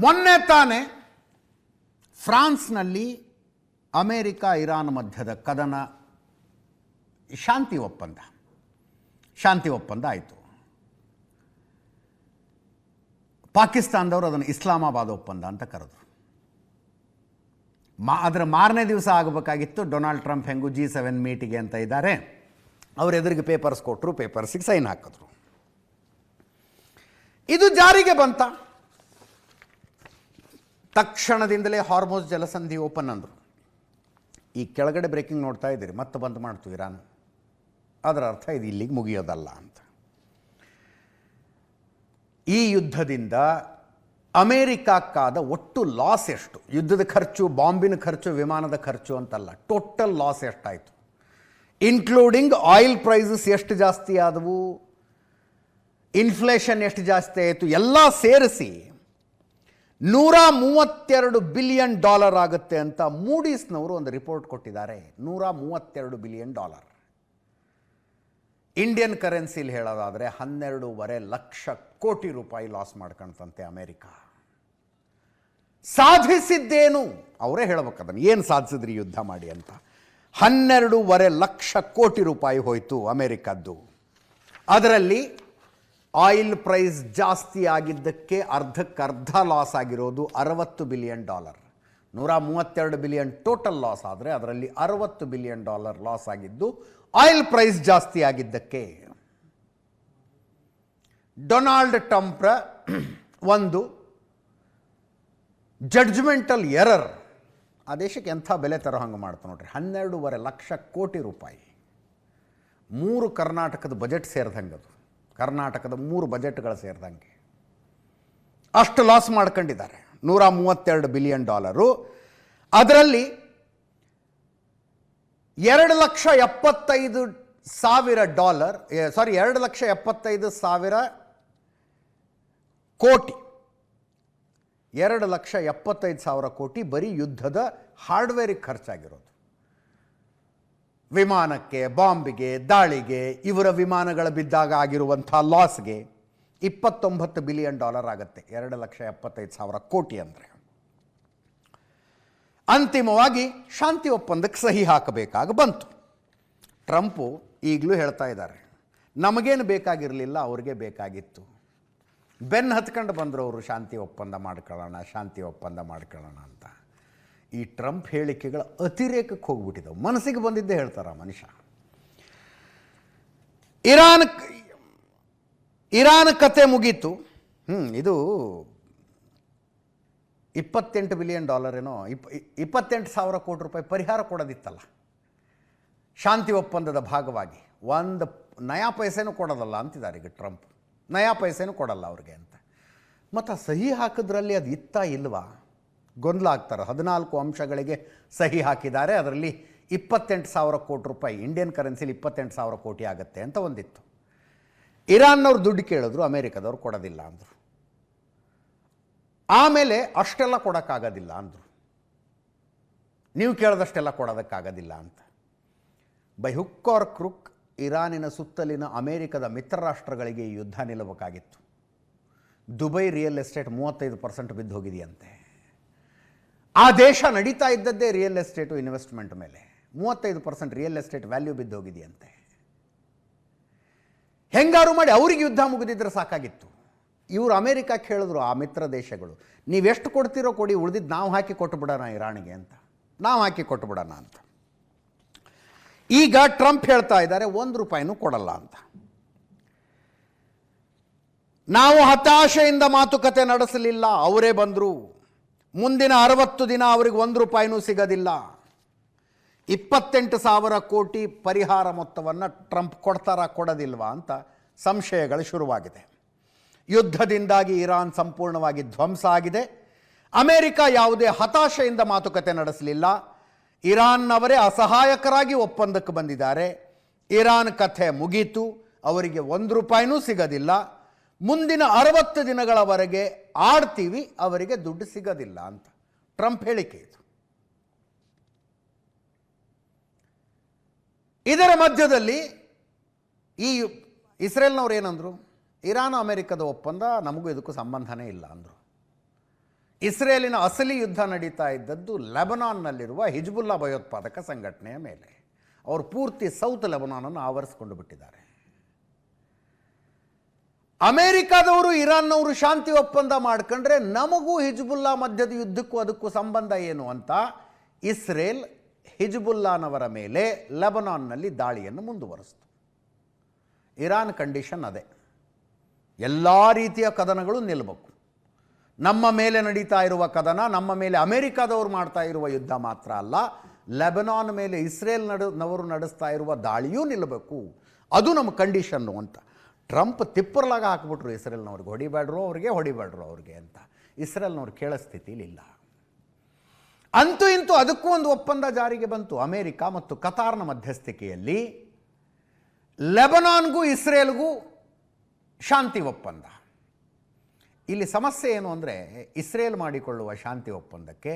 ಮೊನ್ನೆ ತಾನೇ ಫ್ರಾನ್ಸ್ನಲ್ಲಿ ಅಮೇರಿಕ ಇರಾನ್ ಮಧ್ಯದ ಕದನ ಶಾಂತಿ ಒಪ್ಪಂದ ಆಯಿತು. ಪಾಕಿಸ್ತಾನದವರು ಅದನ್ನು ಇಸ್ಲಾಮಾಬಾದ್ ಒಪ್ಪಂದ ಅಂತ ಕರೆದರು. ಅದರ ಮಾರನೇ ದಿವಸ ಆಗಬೇಕಾಗಿತ್ತು. ಡೊನಾಲ್ಡ್ ಟ್ರಂಪ್ ಹೆಂಗೂ G7 ಮೀಟಿಗೆ ಅಂತ ಇದ್ದಾರೆ, ಅವ್ರ ಎದುರಿಗೆ ಪೇಪರ್ಸ್ ಕೊಟ್ಟರು, ಪೇಪರ್ಸಿಗೆ ಸೈನ್ ಹಾಕಿದ್ರು. ಇದು ಜಾರಿಗೆ ಬಂತ. ತಕ್ಷಣದಿಂದಲೇ ಹಾರ್ಮೋಸ್ ಜಲಸಂಧಿ ಓಪನ್ ಅಂದರು. ಈ ಕೆಳಗಡೆ ಬ್ರೇಕಿಂಗ್ ನೋಡ್ತಾ ಇದ್ದೀರಿ, ಮತ್ತೆ ಬಂದ್ ಮಾಡ್ತು ಇರಾನ್. ಅದರ ಅರ್ಥ ಇದು ಇಲ್ಲಿಗೆ ಮುಗಿಯೋದಲ್ಲ ಅಂತ. ಈ ಯುದ್ಧದಿಂದ ಅಮೇರಿಕಾಕ್ಕಾದ ಒಟ್ಟು ಲಾಸ್ ಎಷ್ಟು? ಯುದ್ಧದ ಖರ್ಚು, ಬಾಂಬಿನ ಖರ್ಚು, ವಿಮಾನದ ಖರ್ಚು ಅಂತಲ್ಲ, ಟೋಟಲ್ ಲಾಸ್ ಎಷ್ಟಾಯಿತು? ಇನ್ಕ್ಲೂಡಿಂಗ್ ಆಯಿಲ್ ಪ್ರೈಸಸ್ ಎಷ್ಟು ಜಾಸ್ತಿ ಆದವು, ಇನ್ಫ್ಲೇಷನ್ ಎಷ್ಟು ಜಾಸ್ತಿ ಆಯಿತು, ಎಲ್ಲ ಸೇರಿಸಿ $132 ಬಿಲಿಯನ್ ಆಗುತ್ತೆ ಅಂತ ಮೂಡೀಸ್ನವರು ಒಂದು ರಿಪೋರ್ಟ್ ಕೊಟ್ಟಿದ್ದಾರೆ. $132 ಬಿಲಿಯನ್. ಇಂಡಿಯನ್ ಕರೆನ್ಸಿಲಿ ಹೇಳೋದಾದರೆ 12.5 ಲಕ್ಷ ಕೋಟಿ ರೂಪಾಯಿ ಲಾಸ್ ಮಾಡ್ಕೊಂತಂತೆ ಅಮೇರಿಕ. ಸಾಧಿಸಿದ್ದೇನು? ಅವರೇ ಹೇಳ್ಬೇಕದನ್ನು, ಏನು ಸಾಧಿಸಿದ್ರಿ ಯುದ್ಧ ಮಾಡಿ ಅಂತ. 12.5 ಲಕ್ಷ ಕೋಟಿ ರೂಪಾಯಿ ಹೋಯಿತು ಅಮೇರಿಕದ್ದು. ಅದರಲ್ಲಿ ಆಯಿಲ್ ಪ್ರೈಸ್ ಜಾಸ್ತಿ ಆಗಿದ್ದಕ್ಕೆ ಅರ್ಧಕ್ಕರ್ಧ ಲಾಸ್ ಆಗಿರೋದು $60 ಬಿಲಿಯನ್. $132 ಬಿಲಿಯನ್ ಟೋಟಲ್ ಲಾಸ್ ಆದರೆ ಅದರಲ್ಲಿ $60 ಬಿಲಿಯನ್ ಲಾಸ್ ಆಗಿದ್ದು ಆಯಿಲ್ ಪ್ರೈಸ್ ಜಾಸ್ತಿ ಆಗಿದ್ದಕ್ಕೆ. ಡೊನಾಲ್ಡ್ ಟ್ರಂಪ್ರ ಒಂದು ಜಡ್ಜ್ಮೆಂಟಲ್ ಎರರ್ ಆ ದೇಶಕ್ಕೆ ಎಂಥ ಬೆಲೆ ತರೋ ಹಂಗೆ ಮಾಡ್ತಾ ನೋಡ್ರಿ. 12.5 ಲಕ್ಷ ಕೋಟಿ ರೂಪಾಯಿ, 3 ಕರ್ನಾಟಕದ ಬಜೆಟ್ ಸೇರಿದಂಗೆ, ಅದು ಕರ್ನಾಟಕದ 3 ಬಜೆಟ್ಗಳು ಸೇರಿದಂಗೆ ಅಷ್ಟು ಲಾಸ್ ಮಾಡ್ಕೊಂಡಿದ್ದಾರೆ. $132 ಬಿಲಿಯನ್. ಅದರಲ್ಲಿ $2,75,000 ಕೋಟಿ, 2,75,000 ಕೋಟಿ ಬರೀ ಯುದ್ಧದ ಹಾರ್ಡ್ವೇರಿಗೆ ಖರ್ಚಾಗಿರೋದು. ವಿಮಾನಕ್ಕೆ, ಬಾಂಬಿಗೆ, ದಾಳಿಗೆ, ಇವರ ವಿಮಾನಗಳ ಬಿದ್ದಾಗ ಆಗಿರುವಂಥ ಲಾಸ್ಗೆ $29 ಬಿಲಿಯನ್ ಆಗುತ್ತೆ. 2,75,000 ಕೋಟಿ ಅಂದರೆ. ಅಂತಿಮವಾಗಿ ಶಾಂತಿ ಒಪ್ಪಂದಕ್ಕೆ ಸಹಿ ಹಾಕಬೇಕಾಗಿ ಬಂತು. ಟ್ರಂಪು ಈಗಲೂ ಹೇಳ್ತಾ ಇದ್ದಾರೆ, ನಮಗೇನು ಬೇಕಾಗಿರಲಿಲ್ಲ, ಅವ್ರಿಗೆ ಬೇಕಾಗಿತ್ತು. ಬೆನ್ನು ಹತ್ಕೊಂಡು ಬಂದರು ಅವರು, ಶಾಂತಿ ಒಪ್ಪಂದ ಮಾಡ್ಕೊಳ್ಳೋಣ ಅಂತ. ಈ ಟ್ರಂಪ್ ಹೇಳಿಕೆಗಳ ಅತಿರೇಕಕ್ಕೆ ಹೋಗ್ಬಿಟ್ಟಿದ್ದವು. ಮನಸ್ಸಿಗೆ ಬಂದಿದ್ದೇ ಹೇಳ್ತಾರ ಮನುಷ್ಯ. ಇರಾನ್ ಕತೆ ಮುಗೀತು. ಇದು $28 ಬಿಲಿಯನ್ ಏನೋ, 28,000 ಕೋಟಿ ರೂಪಾಯಿ ಪರಿಹಾರ ಕೊಡೋದಿತ್ತಲ್ಲ ಶಾಂತಿ ಒಪ್ಪಂದದ ಭಾಗವಾಗಿ. ಒಂದು ನಯಾ ಪೈಸೆನೂ ಕೊಡೋದಲ್ಲ ಅಂತಿದ್ದಾರೆ ಈಗ ಟ್ರಂಪ್. ನಯಾ ಪೈಸೆನೂ ಕೊಡಲ್ಲ ಅವ್ರಿಗೆ ಅಂತ. ಮತ್ತು ಸಹಿ ಹಾಕಿದ್ರಲ್ಲಿ ಅದು ಇತ್ತಾ ಇಲ್ವಾ ಗೊಂದಲ ಆಗ್ತಾರೆ. 14 ಅಂಶಗಳಿಗೆ ಸಹಿ ಹಾಕಿದ್ದಾರೆ. ಅದರಲ್ಲಿ 28,000 ಕೋಟಿ ರೂಪಾಯಿ, ಇಂಡಿಯನ್ ಕರೆನ್ಸಿಲಿ 28,000 ಕೋಟಿ ಆಗುತ್ತೆ ಅಂತ ಒಂದಿತ್ತು. ಇರಾನ್ನವ್ರು ದುಡ್ಡು ಕೇಳಿದ್ರು, ಅಮೇರಿಕದವ್ರು ಕೊಡೋದಿಲ್ಲ ಅಂದರು. ಆಮೇಲೆ ಅಷ್ಟೆಲ್ಲ ಕೊಡೋಕ್ಕಾಗೋದಿಲ್ಲ ಅಂದರು, ನೀವು ಕೇಳಿದಷ್ಟೆಲ್ಲ ಕೊಡೋದಕ್ಕಾಗೋದಿಲ್ಲ ಅಂತ. ಬೈ ಹುಕ್ ಆರ್ ಕ್ರುಕ್ ಇರಾನಿನ ಸುತ್ತಲಿನ ಅಮೇರಿಕದ ಮಿತ್ರ ರಾಷ್ಟ್ರಗಳಿಗೆ ಈ ಯುದ್ಧ ನಿಲ್ಲಬೇಕಾಗಿತ್ತು. ದುಬೈ ರಿಯಲ್ ಎಸ್ಟೇಟ್ 35% ಬಿದ್ದು ಹೋಗಿದೆಯಂತೆ. ಆ ದೇಶ ನಡೀತಾ ಇದ್ದದ್ದೇ ರಿಯಲ್ ಎಸ್ಟೇಟು ಇನ್ವೆಸ್ಟ್ಮೆಂಟ್ ಮೇಲೆ. 35% ರಿಯಲ್ ಎಸ್ಟೇಟ್ ವ್ಯಾಲ್ಯೂ ಬಿದ್ದು ಹೋಗಿದೆಯಂತೆ. ಹೆಂಗಾರು ಮಾಡಿ ಅವ್ರಿಗೆ ಯುದ್ಧ ಮುಗಿದಿದ್ರೆ ಸಾಕಾಗಿತ್ತು. ಇವರು ಅಮೇರಿಕಕ್ಕೆ ಹೇಳಿದ್ರು, ಆ ಮಿತ್ರ ದೇಶಗಳು, ನೀವೆಷ್ಟು ಕೊಡ್ತೀರೋ ಕೊಡಿ, ಉಳಿದಿದ್ದು ನಾವು ಹಾಕಿ ಕೊಟ್ಟುಬಿಡೋಣ ಇರಾನಿಗೆ ಅಂತ, ಅಂತ. ಈಗ ಟ್ರಂಪ್ ಹೇಳ್ತಾ ಇದ್ದಾರೆ $1 ಕೊಡಲ್ಲ ಅಂತ. ನಾವು ಹತಾಶೆಯಿಂದ ಮಾತುಕತೆ ನಡೆಸಲಿಲ್ಲ, ಅವರೇ ಬಂದರು. ಮುಂದಿನ 60 ದಿನ ಅವ್ರಿಗೆ $1 ಸಿಗೋದಿಲ್ಲ. 28,000 ಕೋಟಿ ಪರಿಹಾರ ಮೊತ್ತವನ್ನು ಟ್ರಂಪ್ ಕೊಡೋದಿಲ್ವಾ ಅಂತ ಸಂಶಯಗಳು ಶುರುವಾಗಿದೆ. ಯುದ್ಧದಿಂದಾಗಿ ಇರಾನ್ ಸಂಪೂರ್ಣವಾಗಿ ಧ್ವಂಸ ಆಗಿದೆ. ಅಮೇರಿಕ ಯಾವುದೇ ಹತಾಶೆಯಿಂದ ಮಾತುಕತೆ ನಡೆಸಲಿಲ್ಲ. ಇರಾನ್ನವರೇ ಅಸಹಾಯಕರಾಗಿ ಒಪ್ಪಂದಕ್ಕೆ ಬಂದಿದ್ದಾರೆ. ಇರಾನ್ ಕಥೆ ಮುಗೀತು, ಅವರಿಗೆ $1 ಸಿಗೋದಿಲ್ಲ. ಮುಂದಿನ 60 ದಿನಗಳವರೆಗೆ ಆಡ್ತೀವಿ, ಅವರಿಗೆ ದುಡ್ಡು ಸಿಗೋದಿಲ್ಲ ಅಂತ ಟ್ರಂಪ್ ಹೇಳಿಕೆ ಇದು. ಇದರ ಮಧ್ಯದಲ್ಲಿ ಈ ಇಸ್ರೇಲ್ನವ್ರು ಏನಂದರು, ಇರಾನ್ ಅಮೆರಿಕದ ಒಪ್ಪಂದ ನಮಗೂ ಇದಕ್ಕೂ ಸಂಬಂಧನೇ ಇಲ್ಲ ಅಂದರು. ಇಸ್ರೇಲಿನ ಅಸಲಿ ಯುದ್ಧ ನಡೀತಾ ಇದ್ದದ್ದು ಲೆಬನಾನ್ನಲ್ಲಿರುವ ಹಿಜ್ಬುಲ್ಲಾ ಭಯೋತ್ಪಾದಕ ಸಂಘಟನೆಯ ಮೇಲೆ. ಅವರು ಪೂರ್ತಿ ಸೌತ್ ಲೆಬನಾನನ್ನು ಆವರಿಸಿಕೊಂಡು ಬಿಟ್ಟಿದ್ದಾರೆ. ಅಮೆರಿಕಾದವರು ಇರಾನ್ನವರು ಶಾಂತಿ ಒಪ್ಪಂದ ಮಾಡ್ಕೊಂಡ್ರೆ ನಮಗೂ ಹಿಜ್ಬುಲ್ಲಾ ಮಧ್ಯದ ಯುದ್ಧಕ್ಕೂ ಅದಕ್ಕೂ ಸಂಬಂಧ ಏನು ಅಂತ ಇಸ್ರೇಲ್ ಹಿಜ್ಬುಲ್ಲಾನವರ ಮೇಲೆ ಲೆಬನಾನ್ನಲ್ಲಿ ದಾಳಿಯನ್ನು ಮುಂದುವರಿಸಿತು. ಇರಾನ್ ಕಂಡೀಷನ್ ಅದೇ, ಎಲ್ಲ ರೀತಿಯ ಕದನಗಳು ನಿಲ್ಲಬೇಕು. ನಮ್ಮ ಮೇಲೆ ನಡೀತಾ ಇರುವ ಕದನ, ನಮ್ಮ ಮೇಲೆ ಅಮೆರಿಕಾದವರು ಮಾಡ್ತಾ ಇರುವ ಯುದ್ಧ ಮಾತ್ರ ಅಲ್ಲ, ಲೆಬನಾನ್ ಮೇಲೆ ಇಸ್ರೇಲ್ನವರು ನಡೆಸ್ತಾ ಇರುವ ದಾಳಿಯೂ ನಿಲ್ಲಬೇಕು, ಅದು ನಮ್ಮ ಕಂಡೀಷನ್ನು ಅಂತ ಟ್ರಂಪ್ ತಿಪ್ಪರ್ಲಾಗ ಹಾಕ್ಬಿಟ್ರು. ಇಸ್ರೇಲ್ನವ್ರಿಗೆ ಹೊಡಿಬೇಡ್ರು ಅವ್ರಿಗೆ ಅಂತ. ಇಸ್ರೇಲ್ನವ್ರು ಕೇಳೋ ಸ್ಥಿತಿಲಿಲ್ಲ. ಅಂತೂ ಇಂತೂ ಅದಕ್ಕೂ ಒಂದು ಒಪ್ಪಂದ ಜಾರಿಗೆ ಬಂತು. ಅಮೆರಿಕ ಮತ್ತು ಕತಾರ್ನ ಮಧ್ಯಸ್ಥಿಕೆಯಲ್ಲಿ ಲೆಬನಾನ್ಗೂ ಇಸ್ರೇಲ್ಗೂ ಶಾಂತಿ ಒಪ್ಪಂದ. ಇಲ್ಲಿ ಸಮಸ್ಯೆ ಏನು ಅಂದರೆ, ಇಸ್ರೇಲ್ ಮಾಡಿಕೊಳ್ಳುವ ಶಾಂತಿ ಒಪ್ಪಂದಕ್ಕೆ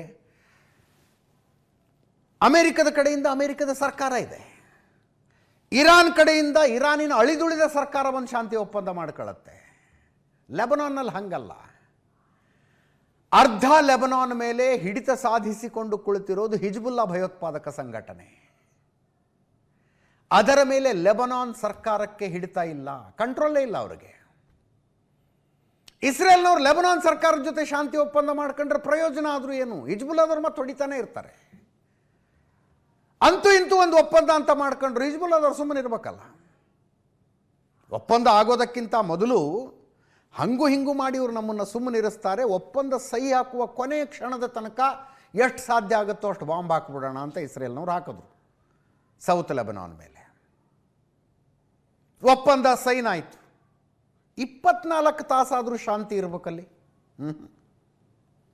ಅಮೆರಿಕದ ಕಡೆಯಿಂದ ಅಮೆರಿಕದ ಸರ್ಕಾರ ಇದೆ, ಇರಾನ್ ಕಡೆಯಿಂದ ಇರಾನಿನ ಅಳಿದುಳಿದ ಸರ್ಕಾರ ಒಂದು ಶಾಂತಿ ಒಪ್ಪಂದ ಮಾಡಿಕೊಳ್ಳುತ್ತೆ. ಲೆಬನಾನ್ನಲ್ಲಿ ಹಂಗಲ್ಲ. ಅರ್ಧ ಲೆಬನಾನ್ ಮೇಲೆ ಹಿಡಿತ ಸಾಧಿಸಿಕೊಂಡು ಕುಳಿತಿರೋದು ಹಿಜ್ಬುಲ್ಲಾ ಭಯೋತ್ಪಾದಕ ಸಂಘಟನೆ. ಅದರ ಮೇಲೆ ಲೆಬನಾನ್ ಸರ್ಕಾರಕ್ಕೆ ಹಿಡಿತ ಇಲ್ಲ, ಕಂಟ್ರೋಲೇ ಇಲ್ಲ ಅವರಿಗೆ. ಇಸ್ರೇಲ್ನವ್ರು ಲೆಬನಾನ್ ಸರ್ಕಾರದ ಜೊತೆ ಶಾಂತಿ ಒಪ್ಪಂದ ಮಾಡ್ಕೊಂಡ್ರೆ ಪ್ರಯೋಜನ ಆದರೂ ಏನು? ಹಿಜ್ಬುಲ್ಲಾದವ್ರು ಮತ್ತೆ ಹೊಡಿತಾನೆ ಇರ್ತಾರೆ. ಅಂತೂ ಇಂತೂ ಒಂದು ಒಪ್ಪಂದ ಅಂತ ಮಾಡ್ಕೊಂಡ್ರು ಹಿಜ್ಬುಲ್ಲಾದವ್ರು ಸುಮ್ಮನೆ ಇರಬೇಕಲ್ಲ. ಒಪ್ಪಂದ ಆಗೋದಕ್ಕಿಂತ ಮೊದಲು ಹಂಗು ಹಿಂಗು ಮಾಡಿ ಇವರು ನಮ್ಮನ್ನು ಸುಮ್ಮನಿರಿಸ್ತಾರೆ. ಒಪ್ಪಂದ ಸಹಿ ಹಾಕುವ ಕೊನೆಯ ಕ್ಷಣದ ತನಕ ಎಷ್ಟು ಸಾಧ್ಯ ಆಗುತ್ತೋ ಅಷ್ಟು ಬಾಂಬ್ ಹಾಕ್ಬಿಡೋಣ ಅಂತ ಇಸ್ರೇಲ್ನವ್ರು ಹಾಕಿದ್ರು ಸೌತ್ ಲೆಬನಾನ್ ಮೇಲೆ. ಒಪ್ಪಂದ ಸೈನ್ ಆಯಿತು. 24 ತಾಸಾದರೂ ಶಾಂತಿ ಇರಬೇಕಲ್ಲಿ.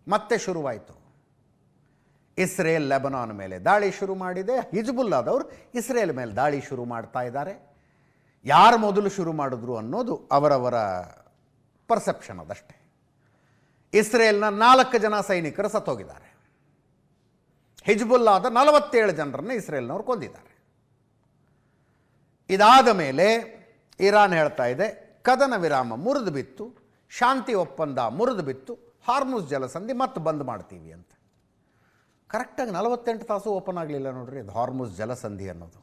ಮತ್ತೆ ಶುರುವಾಯಿತು. ಇಸ್ರೇಲ್ ಲೆಬನಾನ್ ಮೇಲೆ ದಾಳಿ ಶುರು ಮಾಡಿದೆ. ಹಿಜ್ಬುಲ್ಲಾದವರು ಇಸ್ರೇಲ್ ಮೇಲೆ ದಾಳಿ ಶುರು ಮಾಡ್ತಾ ಇದ್ದಾರೆ. ಯಾರು ಮೊದಲು ಶುರು ಮಾಡಿದ್ರು ಅನ್ನೋದು ಅವರವರ ಪರ್ಸೆಪ್ಷನ್ ಅದಷ್ಟೇ. ಇಸ್ರೇಲ್ನ 4 ಜನ ಸೈನಿಕರು ಸತ್ತೋಗಿದ್ದಾರೆ. ಹಿಜ್ಬುಲ್ಲಾದ 47 ಜನರನ್ನು ಇಸ್ರೇಲ್ನವ್ರು ಕೊಂದಿದ್ದಾರೆ. ಇದಾದ ಮೇಲೆ ಇರಾನ್ ಹೇಳ್ತಾ ಇದೆ ಕದನ ವಿರಾಮ ಮುರಿದು ಬಿತ್ತು, ಶಾಂತಿ ಒಪ್ಪಂದ ಮುರಿದು ಬಿತ್ತು, ಹಾರ್ಮುಜ್ ಜಲಸಂಧಿ ಮತ್ತೆ ಬಂದ್ ಮಾಡ್ತೀವಿ ಅಂತ. ಕರೆಕ್ಟಾಗಿ 48 ತಾಸು ಓಪನ್ ಆಗಲಿಲ್ಲ ನೋಡ್ರಿ ಅದು ಹಾರ್ಮುಜ್ ಜಲಸಂಧಿ ಅನ್ನೋದು.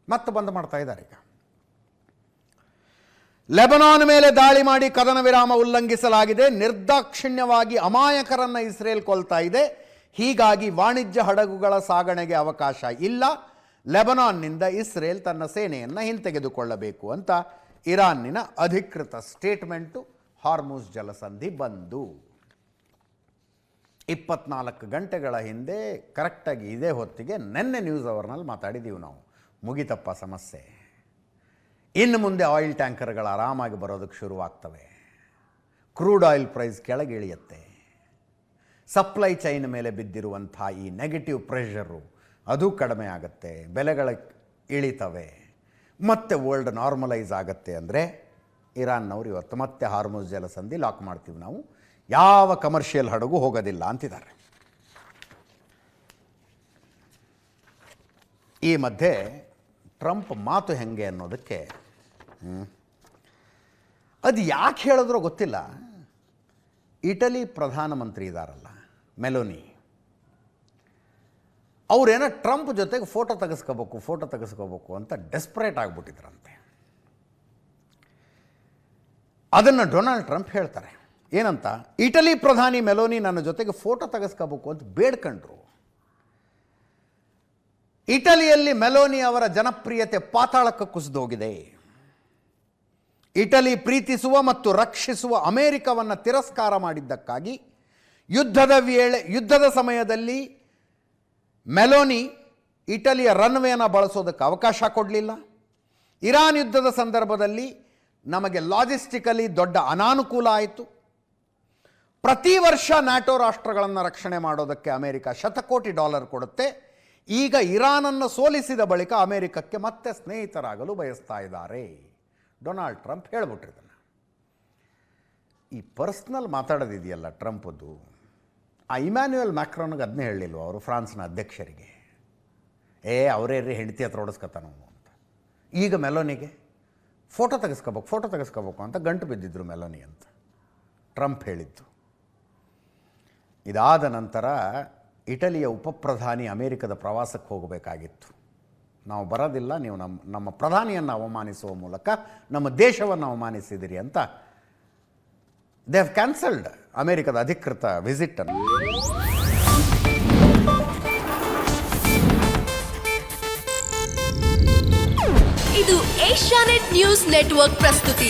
ಮತ್ತೆ ಬಂದ್ ಮಾಡ್ತಾ ಇದ್ದಾರೆ. ಈಗ ಲೆಬನಾನ್ ಮೇಲೆ ದಾಳಿ ಮಾಡಿ ಕದನ ವಿರಾಮ ಉಲ್ಲಂಘಿಸಲಾಗಿದೆ. ನಿರ್ದಾಕ್ಷಿಣ್ಯವಾಗಿ ಅಮಾಯಕರನ್ನು ಇಸ್ರೇಲ್ ಕೊಲ್ತಾ ಇದೆ. ಹೀಗಾಗಿ ವಾಣಿಜ್ಯ ಹಡಗುಗಳ ಸಾಗಣೆಗೆ ಅವಕಾಶ ಇಲ್ಲ. ಲೆಬನಾನ್ನಿಂದ ಇಸ್ರೇಲ್ ತನ್ನ ಸೇನೆಯನ್ನು ಹಿಂತೆಗೆದುಕೊಳ್ಳಬೇಕು ಅಂತ ಇರಾನ್ನಿನ ಅಧಿಕೃತ ಸ್ಟೇಟ್ಮೆಂಟು. ಹಾರ್ಮುಜ್ ಜಲಸಂಧಿ ಬಂದು 24 ಗಂಟೆಗಳ ಹಿಂದೆ ಕರೆಕ್ಟಾಗಿ ಇದೇ ಹೊತ್ತಿಗೆ ನೆನ್ನೆ ನ್ಯೂಸ್ ಅವರ್ನಲ್ಲಿ ಮಾತಾಡಿದ್ದೀವಿ ನಾವು. ಮುಗಿತಪ್ಪ ಸಮಸ್ಯೆ. ಇನ್ನು ಮುಂದೆ ಆಯಿಲ್ ಟ್ಯಾಂಕರ್ಗಳು ಆರಾಮಾಗಿ ಬರೋದಕ್ಕೆ ಶುರುವಾಗ್ತವೆ. ಕ್ರೂಡ್ ಆಯಿಲ್ ಪ್ರೈಸ್ ಕೆಳಗೆ ಇಳಿಯುತ್ತೆ. ಸಪ್ಲೈ ಚೈನ್ ಮೇಲೆ ಬಿದ್ದಿರುವಂಥ ಈ ನೆಗೆಟಿವ್ ಪ್ರೆಷರು ಅದು ಕಡಿಮೆ ಆಗುತ್ತೆ. ಬೆಲೆಗಳು ಇಳಿತವೆ. ಮತ್ತೆ ವರ್ಲ್ಡ್ ನಾರ್ಮಲೈಸ್ ಆಗುತ್ತೆ. ಅಂದರೆ ಇರಾನ್ನವರು ಇವತ್ತು ಮತ್ತೆ ಹಾರ್ಮುಜ್ ಜಲಸಂಧಿ ಲಾಕ್ ಮಾಡ್ತೀವಿ ನಾವು, ಯಾವ ಕಮರ್ಷಿಯಲ್ ಹಡಗು ಹೋಗೋದಿಲ್ಲ ಅಂತಿದ್ದಾರೆ. ಈ ಮಧ್ಯೆ ಟ್ರಂಪ್ ಮಾತು ಹೆಂಗೆ ಅನ್ನೋದಕ್ಕೆ ಅದು ಯಾಕೆ ಹೇಳಿದ್ರೋ ಗೊತ್ತಿಲ್ಲ. ಇಟಲಿ ಪ್ರಧಾನಮಂತ್ರಿ ಇದ್ದಾರಲ್ಲ ಮೆಲೋನಿ, ಅವರೇನೋ ಟ್ರಂಪ್ ಜೊತೆಗೆ ಫೋಟೋ ತೆಗೆಸ್ಕೋಬೇಕು ಅಂತ ಡೆಸ್ಪರೇಟ್ ಆಗಿಬಿಟ್ಟಿದ್ರಂತೆ. ಅದನ್ನು ಡೊನಾಲ್ಡ್ ಟ್ರಂಪ್ ಹೇಳ್ತಾರೆ. ಏನಂತ? ಇಟಲಿ ಪ್ರಧಾನಿ ಮೆಲೋನಿ ನನ್ನ ಜೊತೆಗೆ ಫೋಟೋ ತೆಗೆಸ್ಕೋಬೇಕು ಅಂತ ಬೇಡ್ಕೊಂಡ್ರು. ಇಟಲಿಯಲ್ಲಿ ಮೆಲೋನಿ ಅವರ ಜನಪ್ರಿಯತೆ ಪಾತಾಳಕ್ಕೆ ಕುಸಿದೋಗಿದೆ. ಇಟಲಿ ಪ್ರೀತಿಸುವ ಮತ್ತು ರಕ್ಷಿಸುವ ಅಮೆರಿಕವನ್ನು ತಿರಸ್ಕಾರ ಮಾಡಿದ್ದಕ್ಕಾಗಿ ಯುದ್ಧದ ಸಮಯದಲ್ಲಿ ಮೆಲೋನಿ ಇಟಲಿಯ ರನ್ವೇನ ಬಳಸೋದಕ್ಕೆ ಅವಕಾಶ ಕೊಡಲಿಲ್ಲ. ಇರಾನ್ ಯುದ್ಧದ ಸಂದರ್ಭದಲ್ಲಿ ನಮಗೆ ಲಾಜಿಸ್ಟಿಕಲಿ ದೊಡ್ಡ ಅನಾನುಕೂಲ ಆಯಿತು. ಪ್ರತಿ ವರ್ಷ ನ್ಯಾಟೋ ರಾಷ್ಟ್ರಗಳನ್ನು ರಕ್ಷಣೆ ಮಾಡೋದಕ್ಕೆ ಅಮೆರಿಕ $100 ಕೋಟಿ ಕೊಡುತ್ತೆ. ಈಗ ಇರಾನನ್ನು ಸೋಲಿಸಿದ ಬಳಿಕ ಅಮೆರಿಕಕ್ಕೆ ಮತ್ತೆ ಸ್ನೇಹಿತರಾಗಲು ಬಯಸ್ತಾ ಇದ್ದಾರೆ. ಡೊನಾಲ್ಡ್ ಟ್ರಂಪ್ ಹೇಳ್ಬಿಟ್ರಿದನ್ನು. ಈ ಪರ್ಸ್ನಲ್ ಮಾತಾಡೋದಿದೆಯಲ್ಲ ಟ್ರಂಪದ್ದು, ಆ ಇಮ್ಯಾನ್ಯುಯಲ್ ಮ್ಯಾಕ್ರಾನ್ಗೆ ಅದನ್ನೇ ಹೇಳಲಿಲ್ವ ಅವರು ಫ್ರಾನ್ಸ್ನ ಅಧ್ಯಕ್ಷರಿಗೆ? ಅವರೇ ಹೆಂಡತಿ ಹತ್ರ ಹೊಡೆಸ್ಕೊತಾನ ಅಂತ. ಈಗ ಮೆಲೋನಿಗೆ ಫೋಟೋ ತೆಗೆಸ್ಕೋಬೇಕು ಅಂತ ಗಂಟು ಬಿದ್ದಿದ್ರು ಮೆಲೋನಿ ಅಂತ ಟ್ರಂಪ್ ಹೇಳಿದ್ದು. ಇದಾದ ನಂತರ ಇಟಲಿಯ ಉಪಪ್ರಧಾನಿ ಅಮೇರಿಕದ ಪ್ರವಾಸಕ್ಕೆ ಹೋಗಬೇಕಾಗಿತ್ತು. ನಾವು ಬರೋದಿಲ್ಲ, ನೀವು ನಮ್ಮ ಪ್ರಧಾನಿಯನ್ನು ಅವಮಾನಿಸುವ ಮೂಲಕ ನಮ್ಮ ದೇಶವನ್ನು ಅವಮಾನಿಸಿದಿರಿ ಅಂತ ದೇ ಹ್ಯಾವ್ ಕ್ಯಾನ್ಸಲ್ಡ್ ಅಮೇರಿಕದ ಅಧಿಕೃತ ವಿಸಿಟನ್ನು. ಇದು ಏಷ್ಯಾನೆಟ್ ನ್ಯೂಸ್ ನೆಟ್ವರ್ಕ್ ಪ್ರಸ್ತುತಿ.